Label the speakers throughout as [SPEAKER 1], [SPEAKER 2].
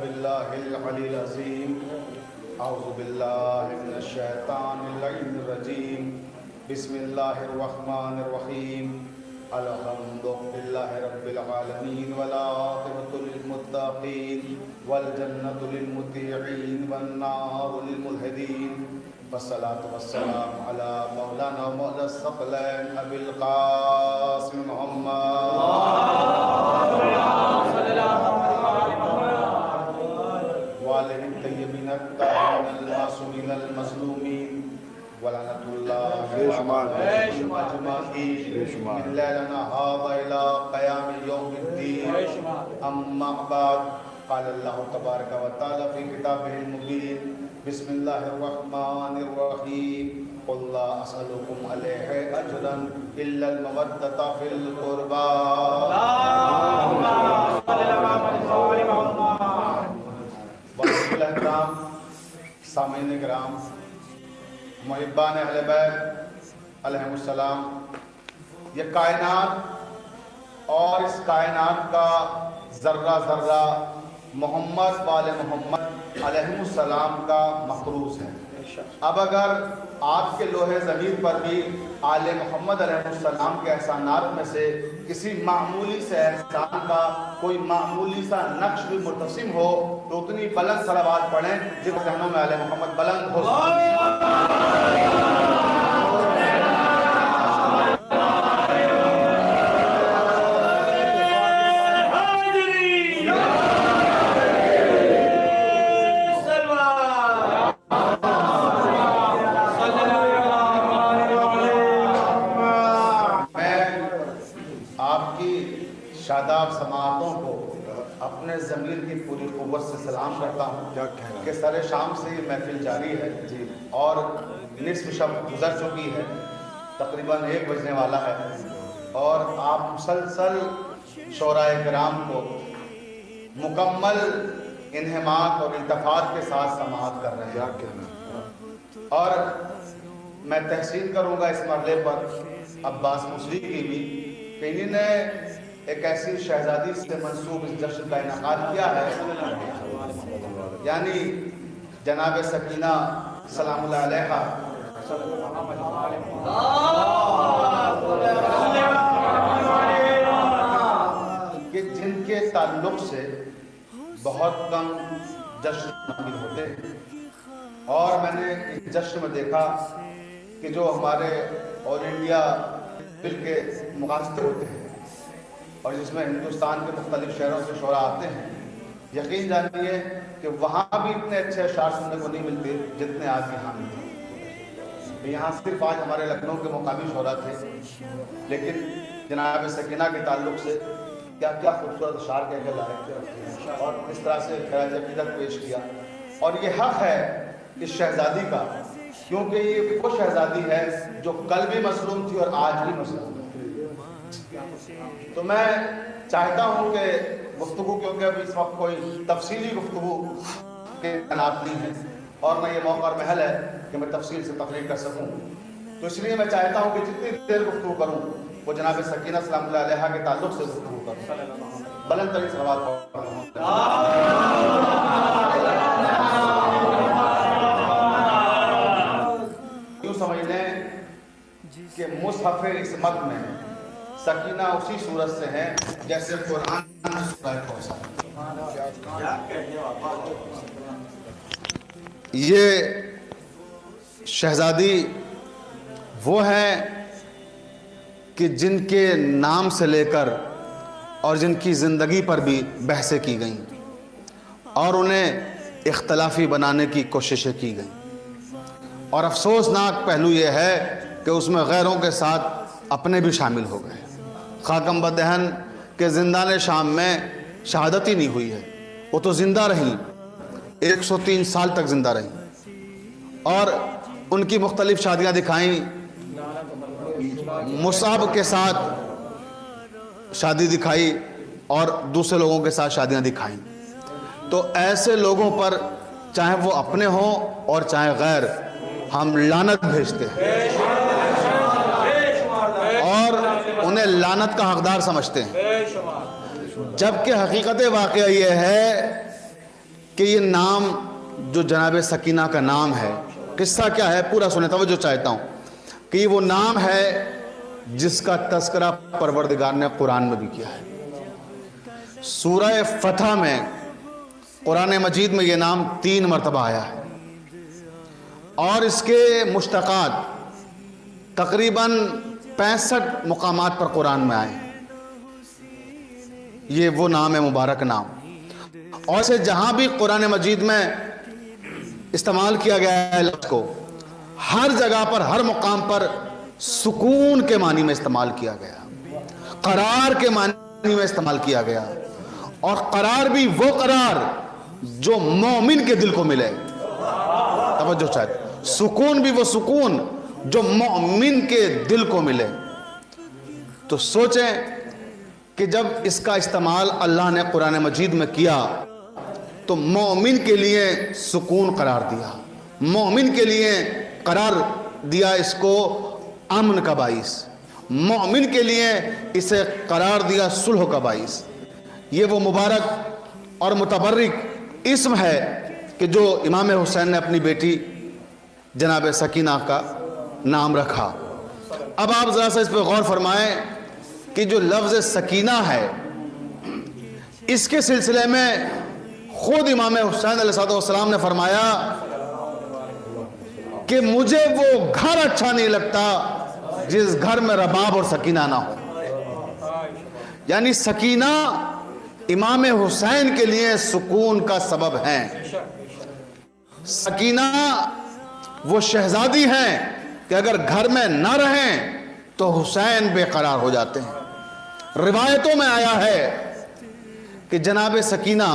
[SPEAKER 1] باللہ العلی العظیم اعوذ باللہ من الشیطان اللعین الرجیم بسم اللہ الرحمن الرحیم الحمد للہ رب العالمین والعاقبۃ للمتقین والجنۃ للمطیعین والنار للملحدین والصلاة والسلام علی مولانا مولا الثقلین ابی القاسم محمد والہ الطیبین الطاہرین المعصومین المظلومین ولعنۃ اللہ اجمعین من لیلنا ھذا الی قیام یوم الدین اما بعد قال اللہ تبارک و تعالی فی کتابہ المبین بسم اللہ الرحمن الرحیم قل لا اسألکم علیہ اجرا الا المودۃ فی القربى وعلیکم السلام سامعین کرام محبان اہل بیت علیہم السلام، یہ کائنات اور اس کائنات کا ذرہ ذرہ محمد وآل محمد علیہم السلام کا مخروص ہے۔ اب اگر آپ کے لوح ضمیر پر بھی آل محمد علیہ السلام کے احسانات میں سے کسی معمولی سے احسان کا کوئی معمولی سا نقش بھی مرتسم ہو تو اتنی بلند صلوات پڑھیں جن ذہنوں میں آل محمد بلند ہو سکے۔ شاداب سماعتوں کو اپنے ضمیر کی پوری قوت سے سلام کرتا ہوں کہ سر شام سے یہ محفل جاری ہے اور نصف شب گزر چکی ہے، تقریباً 1 بجنے والا ہے، اور آپ مسلسل شعراء کرام کو مکمل انہماک اور التفات کے ساتھ سماعت کر رہے ہیں۔ اور میں تحسین کروں گا اس مرحلے پر عباس مسری کی بھی کہ انہوں نے ایک ایسی شہزادی سے منسوب اس جشن کا انعقاد کیا ہے، یعنی جناب سکینہ سلام اللہ علیہا کہ جن کے تعلق سے بہت کم جشن شامل ہوتے ہیں، اور میں نے اس جشن میں دیکھا کہ جو ہمارے آل انڈیا بل کے مقاصد ہوتے ہیں اور جس میں ہندوستان کے مختلف شہروں سے شعراء آتے ہیں، یقین جانیے کہ وہاں بھی اتنے اچھے اشعار سننے کو نہیں ملتے جتنے آج یہاں ملتے ہیں۔ یہاں صرف آج ہمارے لکھنؤ کے مقامی شعراء تھے، لیکن جناب سکینہ کے تعلق سے کیا کیا خوبصورت اشعار کہہ کے لائے اور اس طرح سے خراج عقیدت پیش کیا۔ اور یہ حق ہے اس شہزادی کا، کیونکہ یہ وہ شہزادی ہے جو کل بھی مظلوم تھی اور آج بھی مظلوم ہے۔ تو میں چاہتا ہوں کہ گفتگو، کیونکہ اب اس وقت کوئی تفصیلی گفتگو کے امکانات نہیں ہیں اور نہ یہ موقع اور محل ہے کہ میں تفصیل سے تقریر کر سکوں، تو اس لیے میں چاہتا ہوں کہ جتنی دیر گفتگو کروں وہ جناب سکینہ سلام اللہ علیہا کے تعلق سے گفتگو کروں۔ بلند ترین صلوات پڑھوں۔ یوں سمجھ لیں کہ مصحف عصمت میں سکینہ اسی صورت سے ہیں جیسے قرآن سورہ کوثر۔ یہ شہزادی وہ ہیں کہ جن کے نام سے لے کر اور جن کی زندگی پر بھی بحثیں کی گئیں اور انہیں اختلافی بنانے کی کوششیں کی گئیں، اور افسوسناک پہلو یہ ہے کہ اس میں غیروں کے ساتھ اپنے بھی شامل ہو گئے۔ خاکم بدہن کے زندان شام میں شہادت ہی نہیں ہوئی ہے، وہ تو زندہ رہیں، 103 سال تک زندہ رہیں، اور ان کی مختلف شادیاں دکھائیں، مصعب کے ساتھ شادی دکھائی اور دوسرے لوگوں کے ساتھ شادیاں دکھائیں۔ تو ایسے لوگوں پر چاہے وہ اپنے ہوں اور چاہے غیر، ہم لعنت بھیجتے ہیں اور انہیں لعنت کا حقدار سمجھتے ہیں، جبکہ حقیقت واقعہ یہ ہے کہ یہ نام جو جناب سکینہ کا نام ہے، قصہ کیا ہے پورا سنیں، توجہ چاہتا ہوں کہ یہ وہ نام ہے جس کا تذکرہ پروردگار نے قرآن میں بھی کیا ہے۔ سورہ فتح میں قرآن مجید میں یہ نام 3 مرتبہ آیا ہے، اور اس کے مشتقات تقریباً 65 مقامات پر قرآن میں آئے۔ یہ وہ نام ہے، مبارک نام، اور اسے جہاں بھی قرآن مجید میں استعمال کیا گیا ہے لفظ کو، ہر جگہ پر، ہر مقام پر سکون کے معنی میں استعمال کیا گیا، قرار کے معنی میں استعمال کیا گیا، اور قرار بھی وہ قرار جو مومن کے دل کو ملے۔ توجہ چاہتے، سکون بھی وہ سکون جو مومن کے دل کو ملے۔ تو سوچیں کہ جب اس کا استعمال اللہ نے قرآن مجید میں کیا تو مومن کے لیے سکون قرار دیا، مومن کے لیے قرار دیا اس کو امن کا باعث، مومن کے لیے اسے قرار دیا صلح کا باعث۔ یہ وہ مبارک اور متبرک اسم ہے کہ جو امام حسین نے اپنی بیٹی جناب سکینہ کا نام رکھا۔ اب آپ ذرا سا اس پہ غور فرمائیں کہ جو لفظ سکینہ ہے، اس کے سلسلے میں خود امام حسین علیہ السلام نے فرمایا کہ مجھے وہ گھر اچھا نہیں لگتا جس گھر میں رباب اور سکینہ نہ ہو۔ یعنی سکینہ امام حسین کے لیے سکون کا سبب ہیں۔ سکینہ وہ شہزادی ہیں کہ اگر گھر میں نہ رہیں تو حسین بے قرار ہو جاتے ہیں۔ روایتوں میں آیا ہے کہ جناب سکینہ،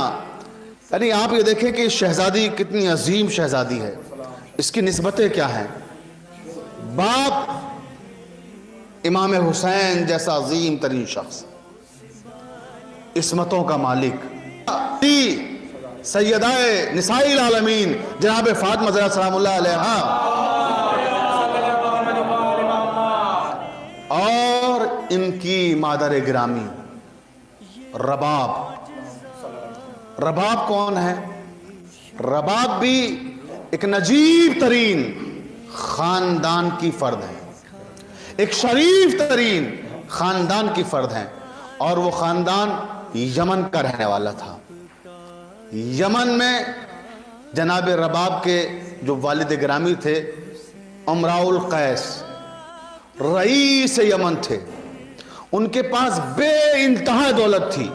[SPEAKER 1] یعنی آپ یہ دیکھیں کہ شہزادی کتنی عظیم شہزادی ہے، اس کی نسبتیں کیا ہیں۔ باپ امام حسین جیسا عظیم ترین شخص، عصمتوں کا مالک، سیدہ نساء العالمین جناب فاطمہ زہرا سلام اللہ علیہا، اور ان کی مادر گرامی رباب۔ رباب کون ہے؟ رباب بھی ایک نجیب ترین خاندان کی فرد ہے، ایک شریف ترین خاندان کی فرد ہیں، اور وہ خاندان یمن کا رہنے والا تھا۔ یمن میں جناب رباب کے جو والد گرامی تھے امراء القیس، رئیس یمن تھے، ان کے پاس بے انتہا دولت تھی۔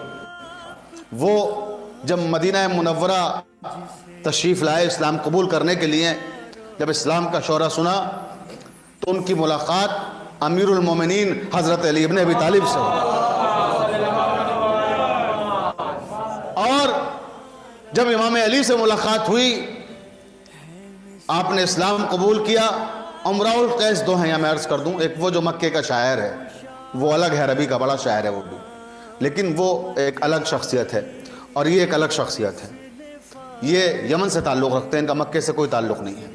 [SPEAKER 1] وہ جب مدینہ منورہ تشریف لائے اسلام قبول کرنے کے لیے، جب اسلام کا شعرہ سنا تو ان کی ملاقات امیر المومنین حضرت علی ابن ابی طالب سے ہوئی، اور جب امام علی سے ملاقات ہوئی آپ نے اسلام قبول کیا۔ امراء القیس 2 ہیں، یا میں عرض کر دوں، ایک وہ جو مکے کا شاعر ہے، وہ الگ ہے، عربی کا بڑا شاعر ہے وہ بھی، لیکن وہ ایک الگ شخصیت ہے، اور یہ ایک الگ شخصیت ہے۔ یہ یمن سے تعلق رکھتے ہیں، ان کا مکے سے کوئی تعلق نہیں ہے۔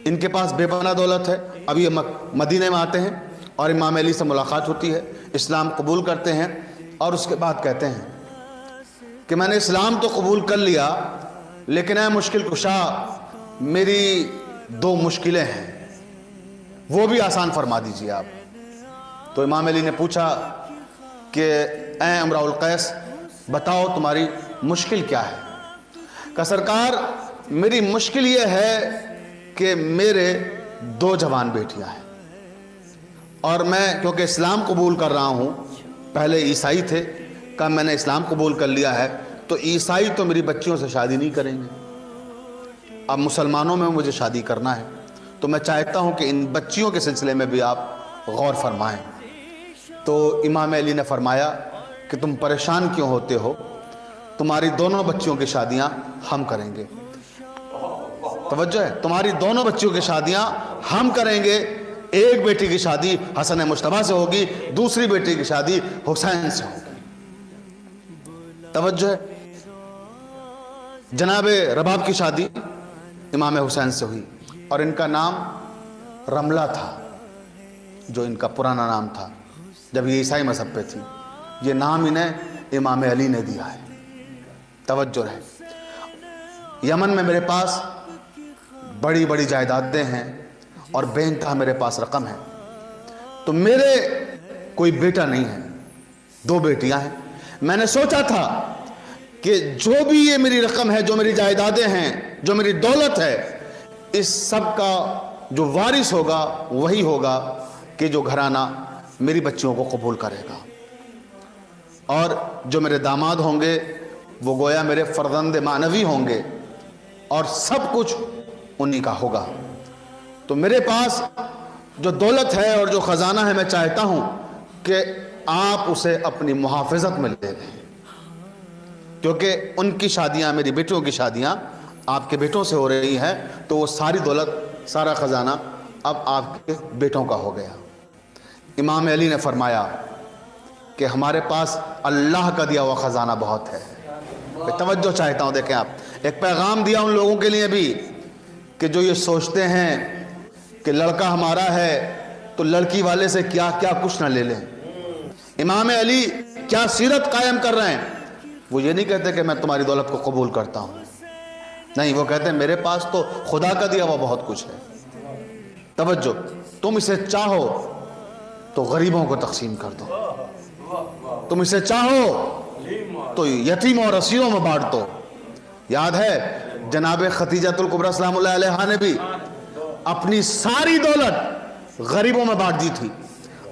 [SPEAKER 1] ان کے پاس بے پناہ دولت ہے۔ اب یہ مدینے میں آتے ہیں اور امام علی سے ملاقات ہوتی ہے، اسلام قبول کرتے ہیں، اور اس کے بعد کہتے ہیں کہ میں نے اسلام تو قبول کر لیا، لیکن اے مشکل کشا، میری 2 مشکلیں ہیں، وہ بھی آسان فرما دیجیے آپ۔ تو امام علی نے پوچھا کہ اے امراء القیس، بتاؤ تمہاری مشکل کیا ہے؟ کہ سرکار میری مشکل یہ ہے کہ میرے 2 جوان بیٹیاں ہیں، اور میں کیونکہ اسلام قبول کر رہا ہوں، پہلے عیسائی تھے، کہ میں نے اسلام قبول کر لیا ہے تو عیسائی تو میری بچیوں سے شادی نہیں کریں گے، اب مسلمانوں میں مجھے شادی کرنا ہے، تو میں چاہتا ہوں کہ ان بچیوں کے سلسلے میں بھی آپ غور فرمائیں۔ تو امام علی نے فرمایا کہ تم پریشان کیوں ہوتے ہو، تمہاری دونوں بچیوں کی شادیاں ہم کریں گے۔ توجہ ہے، تمہاری دونوں بچیوں کی شادیاں ہم کریں گے، ایک بیٹی کی شادی حسن مجتبیٰ سے ہوگی، دوسری بیٹی کی شادی حسین سے ہوگی۔ توجہ ہے، جناب رباب کی شادی امام حسین سے ہوئی، اور ان کا نام رملہ تھا، جو ان کا پرانا نام تھا جب یہ عیسائی مذہب پہ تھی۔ یہ نام انہیں امام علی نے دیا ہے، توجہ رہے۔ یمن میں میرے پاس بڑی بڑی جائیدادیں ہیں اور بے انتہا میرے پاس رقم ہے، تو میرے کوئی بیٹا نہیں ہے، 2 بیٹیاں ہیں۔ میں نے سوچا تھا کہ جو بھی یہ میری رقم ہے، جو میری جائیدادیں ہیں، جو میری دولت ہے، اس سب کا جو وارث ہوگا وہی ہوگا کہ جو گھرانہ میری بچیوں کو قبول کرے گا، اور جو میرے داماد ہوں گے وہ گویا میرے فرزند معنوی ہوں گے، اور سب کچھ انہی کا ہوگا۔ تو میرے پاس جو دولت ہے اور جو خزانہ ہے، میں چاہتا ہوں کہ آپ اسے اپنی محافظت میں لے لیں، کیونکہ ان کی شادیاں، میری بیٹیوں کی شادیاں آپ کے بیٹوں سے ہو رہی ہیں، تو وہ ساری دولت، سارا خزانہ اب آپ کے بیٹوں کا ہو گیا۔ امام علی نے فرمایا کہ ہمارے پاس اللہ کا دیا ہوا خزانہ بہت ہے۔ توجہ چاہتا ہوں، دیکھیں آپ، ایک پیغام دیا ان لوگوں کے لیے بھی کہ جو یہ سوچتے ہیں کہ لڑکا ہمارا ہے تو لڑکی والے سے کیا کیا کچھ نہ لے لیں۔ امام علی کیا سیرت قائم کر رہے ہیں، وہ یہ نہیں کہتے کہ میں تمہاری دولت کو قبول کرتا ہوں، نہیں، وہ کہتے ہیں میرے پاس تو خدا کا دیا ہوا بہت کچھ ہے۔ توجہ، تم اسے چاہو تو غریبوں کو تقسیم کر دو، تم اسے چاہو تو یتیم اور اسیروں میں بانٹ دو۔ یاد ہے جناب خدیجہ الکبریٰ سلام اللہ علیہا نے بھی اپنی ساری دولت غریبوں میں بانٹ دی تھی۔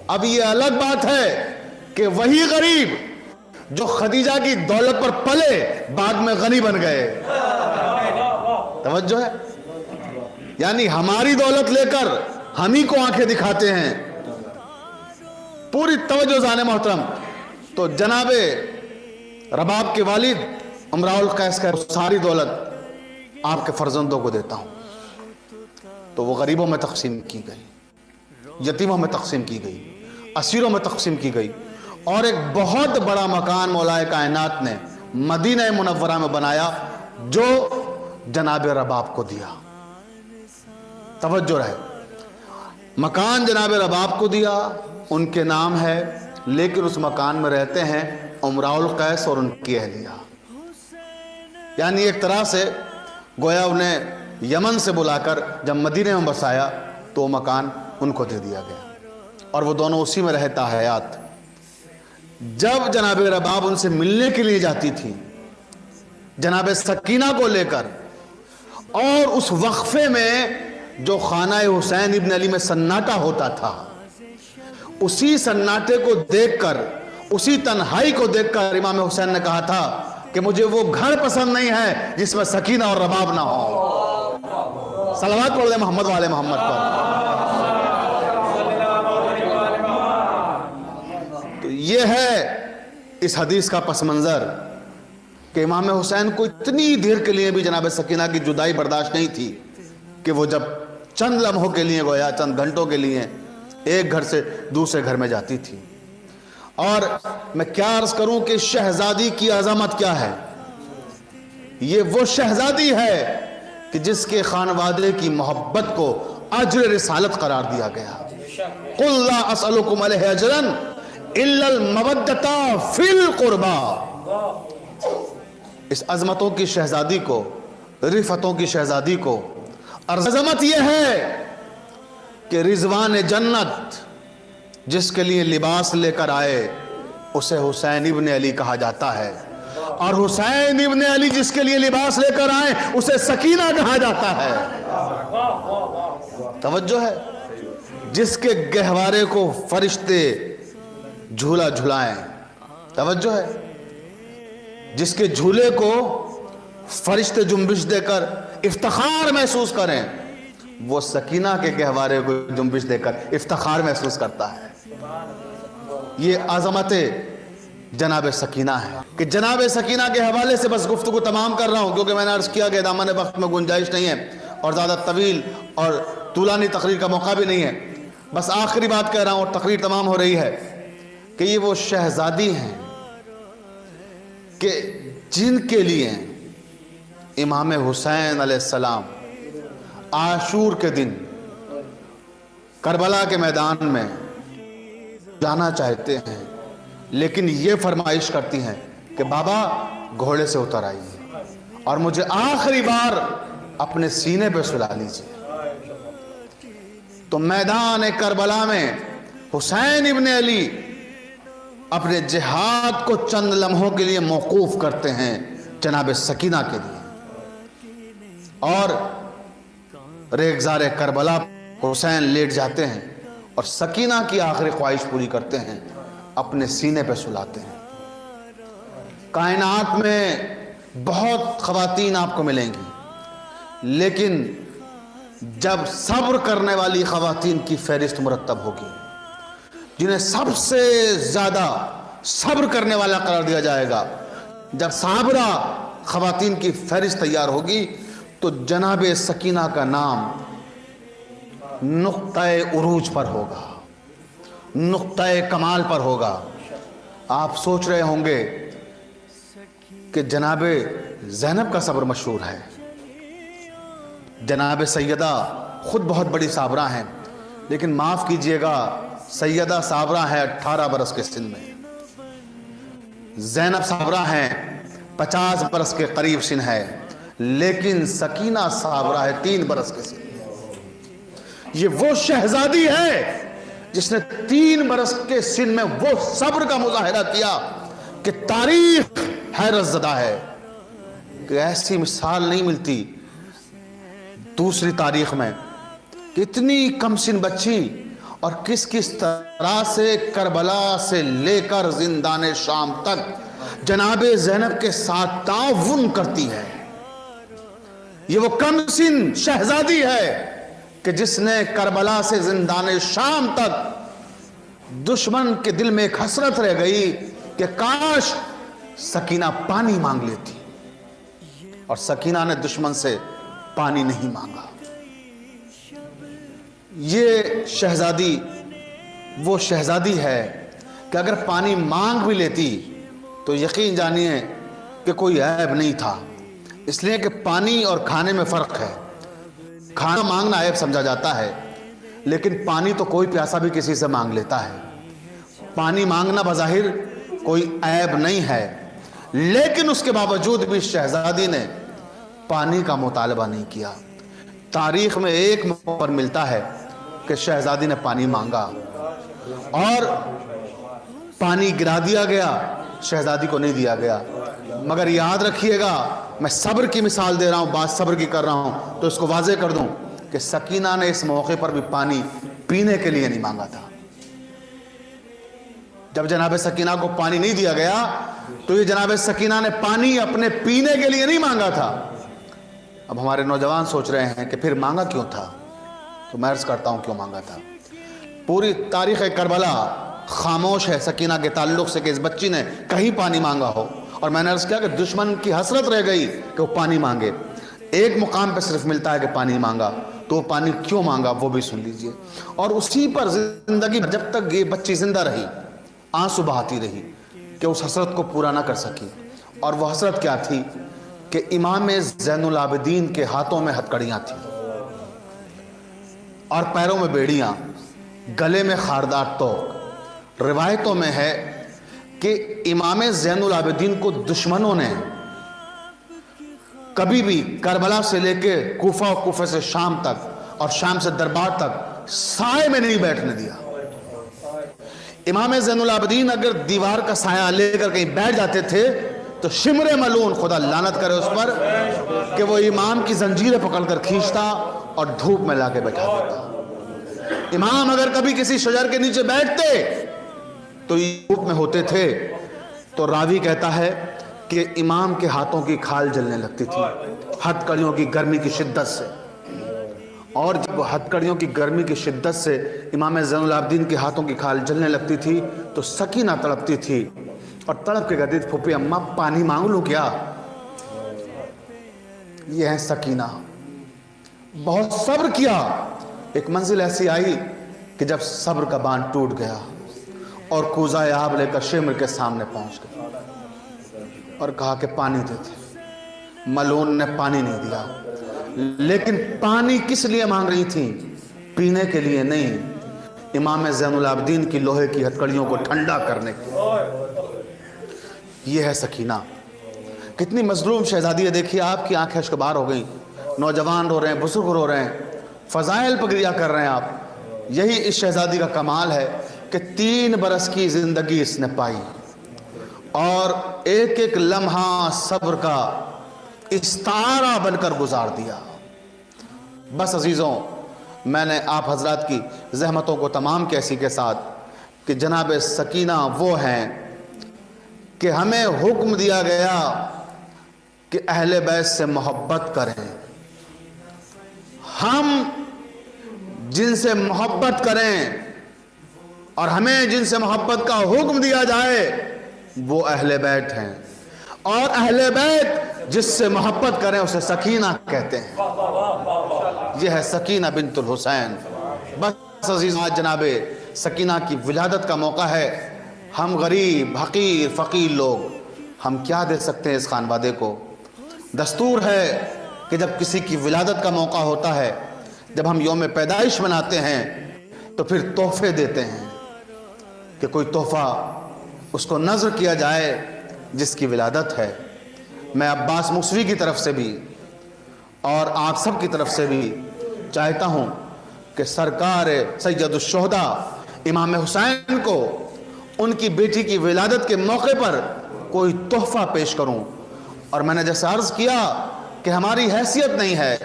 [SPEAKER 1] اب یہ الگ بات ہے کہ وہی غریب جو خدیجہ کی دولت پر پلے بعد میں غنی بن گئے۔ توجہ ہے، یعنی ہماری دولت لے کر ہم ہی کو آنکھیں دکھاتے ہیں۔ پوری توجہ زانے محترم، تو جناب رباب کے والد امراء القیس کا ساری دولت آپ کے فرزندوں کو دیتا ہوں، تو وہ غریبوں میں تقسیم کی گئی، یتیموں میں تقسیم کی گئی، اسیروں میں تقسیم کی گئی، اور ایک بہت بڑا مکان مولا کائنات نے مدینہ منورہ میں بنایا جو جناب رباب کو دیا۔ توجہ رہے، مکان جناب رباب کو دیا، ان کے نام ہے، لیکن اس مکان میں رہتے ہیں امراء القیس اور ان کی اہلیہ، یعنی ایک طرح سے گویا انہیں یمن سے بلا کر جب مدینہ میں بسایا تو وہ مکان ان کو دے دیا گیا، اور وہ دونوں اسی میں رہتا حیات۔ جب جناب رباب ان سے ملنے کے لیے جاتی تھی جناب سکینہ کو لے کر، اور اس وقفے میں جو خانہ حسین ابن علی میں سناٹا ہوتا تھا، اسی سناٹے کو دیکھ کر، اسی تنہائی کو دیکھ کر امام حسین نے کہا تھا کہ مجھے وہ گھر پسند نہیں ہے جس میں سکینہ اور رباب نہ ہو۔ صلوات پڑھ دیں محمد والے محمد پر۔ تو یہ ہے اس حدیث کا پس منظر کہ امام حسین کو اتنی دیر کے لیے بھی جناب سکینہ کی جدائی برداشت نہیں تھی کہ وہ جب چند لمحوں کے لیے گویا چند گھنٹوں کے لیے ایک گھر سے دوسرے گھر میں جاتی تھی۔ اور میں کیا عرض کروں کہ شہزادی کی عظمت کیا ہے، یہ وہ شہزادی ہے کہ جس کے خانوادے کی محبت کو اجر رسالت قرار دیا گیا۔ قُلْ لَا أَسْأَلُكُمْ عَلَيْهِ أَجْرًا إِلَّا الْمَوَدَّةَ فِي الْقُرْبَى۔ اس عظمتوں کی شہزادی کو، رفتوں کی شہزادی کو عظمت یہ ہے کہ رضوان جنت جس کے لیے لباس لے کر آئے اسے حسین ابن علی کہا جاتا ہے، اور حسین ابن علی جس کے لیے لباس لے کر آئے اسے سکینہ کہا جاتا ہے۔ توجہ ہے، جس کے گہوارے کو فرشتے جھولا جھلائیں، توجہ ہے، جس کے جھولے کو فرشتے جنبش دے کر افتخار محسوس کریں، وہ سکینہ کے گہوارے کو جنبش دے کر افتخار محسوس کرتا ہے۔ یہ عظمت جناب سکینہ ہے کہ جناب سکینہ کے حوالے سے بس گفتگو تمام کر رہا ہوں، کیونکہ میں نے عرض کیا کہ دامن وقت میں گنجائش نہیں ہے اور زیادہ طویل اور طولانی تقریر کا موقع بھی نہیں ہے، بس آخری بات کہہ رہا ہوں اور تقریر تمام ہو رہی ہے کہ یہ وہ شہزادی ہیں کہ جن کے لیے امام حسین علیہ السلام عاشور کے دن کربلا کے میدان میں جانا چاہتے ہیں، لیکن یہ فرمائش کرتی ہیں کہ بابا گھوڑے سے اتر آئیے اور مجھے آخری بار اپنے سینے پہ سلا لیجیے۔ تو میدان کربلا میں حسین ابن علی اپنے جہاد کو چند لمحوں کے لیے موقوف کرتے ہیں جناب سکینہ کے لیے، اور ریگزار کربلا حسین لیٹ جاتے ہیں اور سکینہ کی آخری خواہش پوری کرتے ہیں، اپنے سینے پہ سلاتے ہیں۔ کائنات میں بہت خواتین آپ کو ملیں گی، لیکن جب صبر کرنے والی خواتین کی فہرست مرتب ہوگی، جنہیں سب سے زیادہ صبر کرنے والا قرار دیا جائے گا، جب صابرہ خواتین کی فہرست تیار ہوگی تو جناب سکینہ کا نام نقطہ عروج پر ہوگا، نقطہ کمال پر ہوگا۔ آپ سوچ رہے ہوں گے کہ جناب زینب کا صبر مشہور ہے، جناب سیدہ خود بہت بڑی صابرہ ہیں، لیکن معاف کیجئے گا، سیدہ صابرہ ہے 18 برس کے سن میں، زینب صابرہ ہیں 50 برس کے قریب سن ہے، لیکن سکینہ صابرہ ہے 3 برس کے سن میں۔ یہ وہ شہزادی ہے جس نے 3 برس کے سن میں وہ صبر کا مظاہرہ کیا کہ تاریخ حیرت زدہ ہے، کہ ایسی مثال نہیں ملتی دوسری تاریخ میں کہ اتنی کم سن بچی اور کس طرح سے کربلا سے لے کر زندان شام تک جناب زینب کے ساتھ تعاون کرتی ہے۔ یہ وہ کم سن شہزادی ہے کہ جس نے کربلا سے زندان شام تک دشمن کے دل میں ایک حسرت رہ گئی کہ کاش سکینہ پانی مانگ لیتی، اور سکینہ نے دشمن سے پانی نہیں مانگا۔ یہ شہزادی وہ شہزادی ہے کہ اگر پانی مانگ بھی لیتی تو یقین جانیے کہ کوئی عیب نہیں تھا، اس لیے کہ پانی اور کھانے میں فرق ہے۔ کھانا مانگنا عیب سمجھا جاتا ہے، لیکن پانی تو کوئی پیاسا بھی کسی سے مانگ لیتا ہے۔ پانی مانگنا بظاہر کوئی عیب نہیں ہے، لیکن اس کے باوجود بھی شہزادی نے پانی کا مطالبہ نہیں کیا۔ تاریخ میں ایک موقع پر ملتا ہے کہ شہزادی نے پانی مانگا اور پانی گرا دیا گیا، شہزادی کو نہیں دیا گیا۔ مگر یاد رکھیے گا، میں صبر کی مثال دے رہا ہوں، بات صبر کی کر رہا ہوں، تو اس کو واضح کر دوں کہ سکینہ نے اس موقع پر بھی پانی پینے کے لیے نہیں مانگا تھا۔ جب جناب سکینہ کو پانی نہیں دیا گیا تو یہ جناب سکینہ نے پانی اپنے پینے کے لیے نہیں مانگا تھا۔ اب ہمارے نوجوان سوچ رہے ہیں کہ پھر مانگا کیوں تھا؟ تو میں عرض کرتا ہوں کیوں مانگا تھا۔ پوری تاریخ کربلا خاموش ہے سکینہ کے تعلق سے کہ اس بچی نے کہیں پانی مانگا ہو، اور میں نے عرض کیا کہ دشمن کی حسرت رہ گئی کہ وہ پانی مانگے۔ ایک مقام پہ صرف ملتا ہے کہ پانی مانگا، تو وہ پانی کیوں مانگا وہ بھی سن لیجئے۔ اور اسی پر زندگی جب تک یہ بچی زندہ رہی آنسو بہاتی رہی کہ اس حسرت کو پورا نہ کر سکی۔ اور وہ حسرت کیا تھی کہ امام زین العابدین کے ہاتھوں میں ہتھکڑیاں تھیں اور پیروں میں بیڑیاں، گلے میں خاردار توق۔ روایتوں میں ہے کہ امام زین العابدین کو دشمنوں نے کبھی بھی کربلا سے لے کے کوفہ اور کوفہ سے شام تک اور شام سے دربار تک سائے میں نہیں بیٹھنے دیا۔ امام زین العابدین اگر دیوار کا سایہ لے کر کہیں بیٹھ جاتے تھے تو شمر ملعون، خدا لعنت کرے اس پر، کہ وہ امام کی زنجیریں پکڑ کر کھینچتا اور دھوپ میں لا کے بیٹھا دیتا۔ امام اگر کبھی کسی شجر کے نیچے بیٹھتے تو یہ دھوپ میں ہوتے تھے، تو راوی کہتا ہے کہ امام کے ہاتھوں کی کھال جلنے لگتی تھی ہتھکڑیوں کی گرمی کی شدت سے۔ اور جب ہتھکڑیوں کی گرمی کی شدت سے امام زین العابدین کے ہاتھوں کی کھال جلنے لگتی تھی تو سکینہ تڑپتی تھی اور تڑپ کے کہتی تھی پھوپھی اماں پانی مانگ لوں کیا؟ یہ ہے سکینہ، بہت صبر کیا۔ ایک منزل ایسی آئی کہ جب صبر کا باندھ ٹوٹ گیا اور کوزہ آب لے کر شمر کے سامنے پہنچ گئے اور کہا کہ پانی دیتے۔ ملعون نے پانی نہیں دیا، لیکن پانی کس لیے مانگ رہی تھی؟ پینے کے لیے نہیں، امام زین العابدین کی لوہے کی ہتھکڑیوں کو ٹھنڈا کرنے کے لیے۔ یہ ہے سکینہ کہ کتنی مظلوم شہزادی ہے، دیکھیے آپ کی آنکھیں اشک بار ہو گئیں، نوجوان رو رہے ہیں، بزرگ رو رہے ہیں، فضائل پگریا کر رہے ہیں آپ. یہی اس شہزادی کا کمال ہے کہ 3 برس کی زندگی اس نے پائی اور ایک ایک لمحہ صبر کا استعارہ بن کر گزار دیا. بس عزیزوں، میں نے آپ حضرات کی زحمتوں کو تمام کیسی کے ساتھ کہ جناب سکینہ وہ ہیں کہ ہمیں حکم دیا گیا کہ اہل بیت سے محبت کریں. ہم جن سے محبت کریں اور ہمیں جن سے محبت کا حکم دیا جائے وہ اہل بیت ہیں، اور اہل بیت جس سے محبت کریں اسے سکینہ کہتے ہیں. یہ ہے سکینہ بنت الحسین. بس عزیز، آج جناب سکینہ کی ولادت کا موقع ہے. ہم غریب حقیر فقیر لوگ ہم کیا دے سکتے ہیں اس خانوادے کو؟ دستور ہے کہ جب کسی کی ولادت کا موقع ہوتا ہے، جب ہم یوم پیدائش مناتے ہیں تو پھر تحفے دیتے ہیں کہ کوئی تحفہ اس کو نذر کیا جائے جس کی ولادت ہے. میں عباس موسوی کی طرف سے بھی اور آپ سب کی طرف سے بھی چاہتا ہوں کہ سرکار سید الشہداء امام حسین کو ان کی بیٹی کی ولادت کے موقع پر کوئی تحفہ پیش کروں. اور میں نے جیسے عرض کیا کہ ہماری حیثیت نہیں ہے،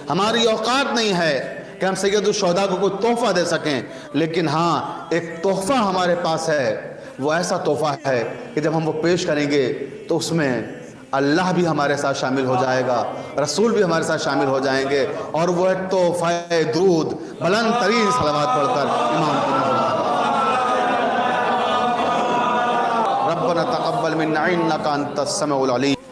[SPEAKER 1] ہماری اوقات نہیں ہے کہ ہم سید الشہداء کو کوئی تحفہ دے سکیں، لیکن ہاں ایک تحفہ ہمارے پاس ہے. وہ ایسا تحفہ ہے کہ جب ہم وہ پیش کریں گے تو اس میں اللہ بھی ہمارے ساتھ شامل ہو جائے گا، رسول بھی ہمارے ساتھ شامل ہو جائیں گے، اور وہ ہے تحفہ درود بلند ترین صلوات پڑھ کر امام کی نظر. ربنا تقبل منا انک انت السمیع العلیم